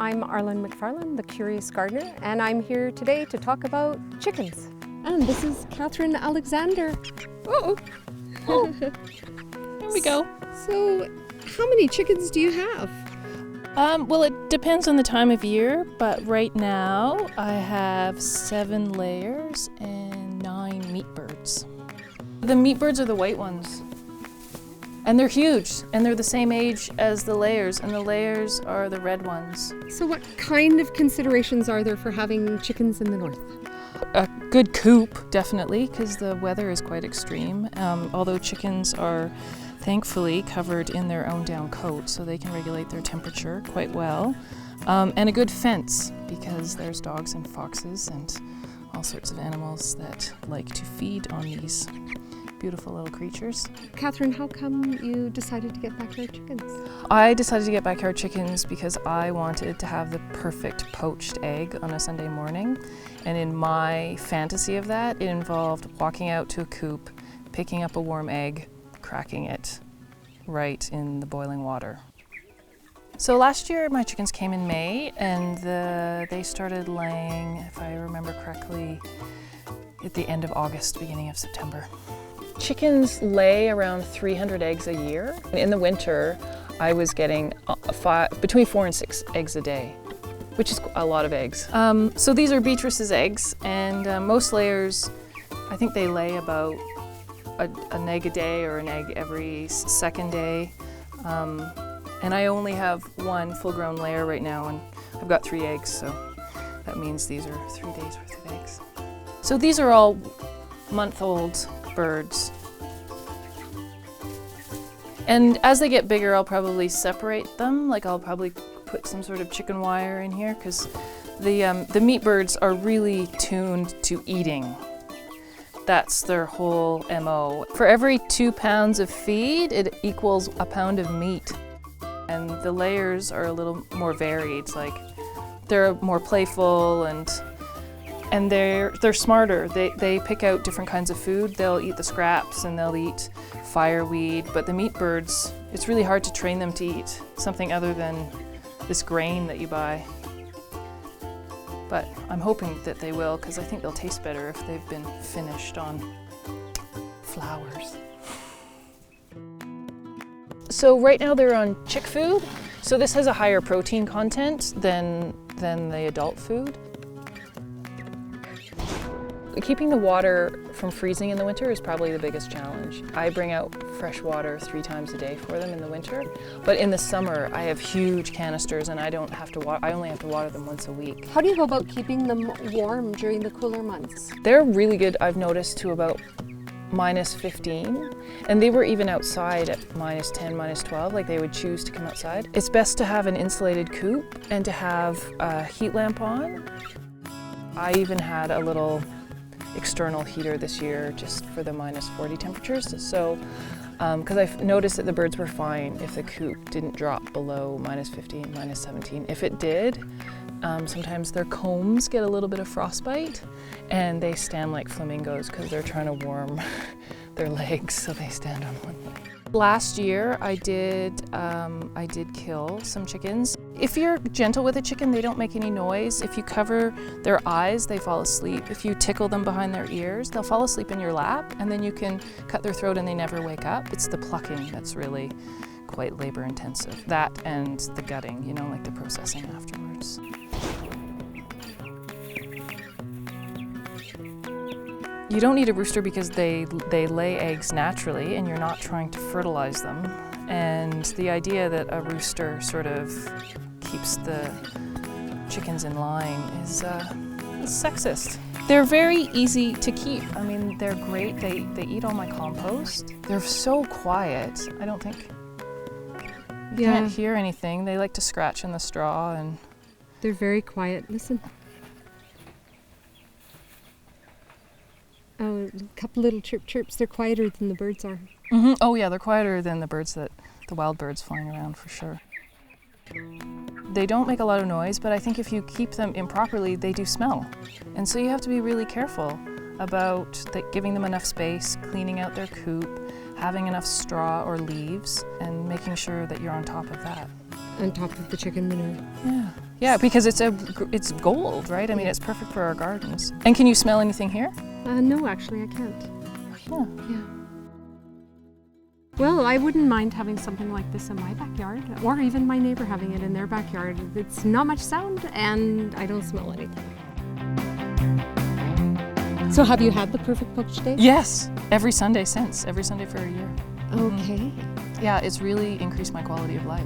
I'm Arlen McFarlane, the Curious Gardener, and I'm here today to talk about chickens. And this is Katherine Alexander. Oh, there we go. So, how many chickens do you have? Well, it depends on the time of year, but right now I have 7 layers and 9 meat birds. The meat birds are the white ones. And they're huge, and they're the same age as the layers, and the layers are the red ones. So what kind of considerations are there for having chickens in the north? A good coop, definitely, because the weather is quite extreme, although chickens are thankfully covered in their own down coat, so they can regulate their temperature quite well. And a good fence, because there's dogs and foxes and all sorts of animals that like to feed on these beautiful little creatures. Katherine, how come you decided to get backyard chickens? I decided to get backyard chickens because I wanted to have the perfect poached egg on a Sunday morning. And in my fantasy of that, it involved walking out to a coop, picking up a warm egg, cracking it right in the boiling water. So last year my chickens came in May, and they started laying, if I remember correctly, at the end of August, beginning of September. Chickens lay around 300 eggs a year. In the winter, I was getting between 4 and 6 eggs a day, which is a lot of eggs. So these are Beatrice's eggs, and most layers, I think they lay about an egg a day or an egg every second day. And I only have 1 full-grown layer right now, and I've got 3 eggs, so that means these are 3 days worth of eggs. So these are all month-old birds. And as they get bigger, I'll probably separate them. Like I'll probably put some sort of chicken wire in here, because the meat birds are really tuned to eating. That's their whole MO. For every 2 pounds of feed, it equals a pound of meat. And the layers are a little more varied. Like they're more playful and they're smarter. They pick out different kinds of food. They'll eat the scraps and they'll eat fireweed, but the meat birds, it's really hard to train them to eat something other than this grain that you buy. But I'm hoping that they will, because I think they'll taste better if they've been finished on flowers. So right now they're on chick food. So this has a higher protein content than the adult food. Keeping the water from freezing in the winter is probably the biggest challenge. I bring out fresh water 3 times a day for them in the winter, but in the summer I have huge canisters and I only have to water them once a week. How do you go about keeping them warm during the cooler months? They're really good, I've noticed, to about -15, and they were even outside at -10, -12, like they would choose to come outside. It's best to have an insulated coop and to have a heat lamp on. I even had a little external heater this year just for the -40 temperatures. So, because I've noticed that the birds were fine if the coop didn't drop below -15, -17. If it did, sometimes their combs get a little bit of frostbite and they stand like flamingos because they're trying to warm their legs, so they stand on one leg. Last year I did kill some chickens. If you're gentle with a chicken, they don't make any noise. If you cover their eyes, they fall asleep. If you tickle them behind their ears, they'll fall asleep in your lap, and then you can cut their throat and they never wake up. It's the plucking that's really quite labor intensive. That and the gutting, you know, like the processing afterwards. You don't need a rooster because they lay eggs naturally and you're not trying to fertilize them. And the idea that a rooster sort of keeps the chickens in line is sexist. They're very easy to keep. I mean, they're great. They eat all my compost. They're so quiet. I don't think you can't hear anything. They like to scratch in the straw and they're very quiet. Listen. Oh, a couple little chirps. They're quieter than the birds are. Mm-hmm. Oh yeah, they're quieter than the wild birds flying around for sure. They don't make a lot of noise, but I think if you keep them improperly, they do smell. And so you have to be really careful about giving them enough space, cleaning out their coop, having enough straw or leaves, and making sure that you're on top of that. On top of the chicken manure. Yeah. Yeah, because it's gold, right? I mean, it's perfect for our gardens. And can you smell anything here? No, actually, I can't. Yeah. Yeah. Well, I wouldn't mind having something like this in my backyard, or even my neighbor having it in their backyard. It's not much sound, and I don't smell anything. So have you had the perfect poached egg? Yes, every Sunday every Sunday for a year. Okay. Yeah, it's really increased my quality of life.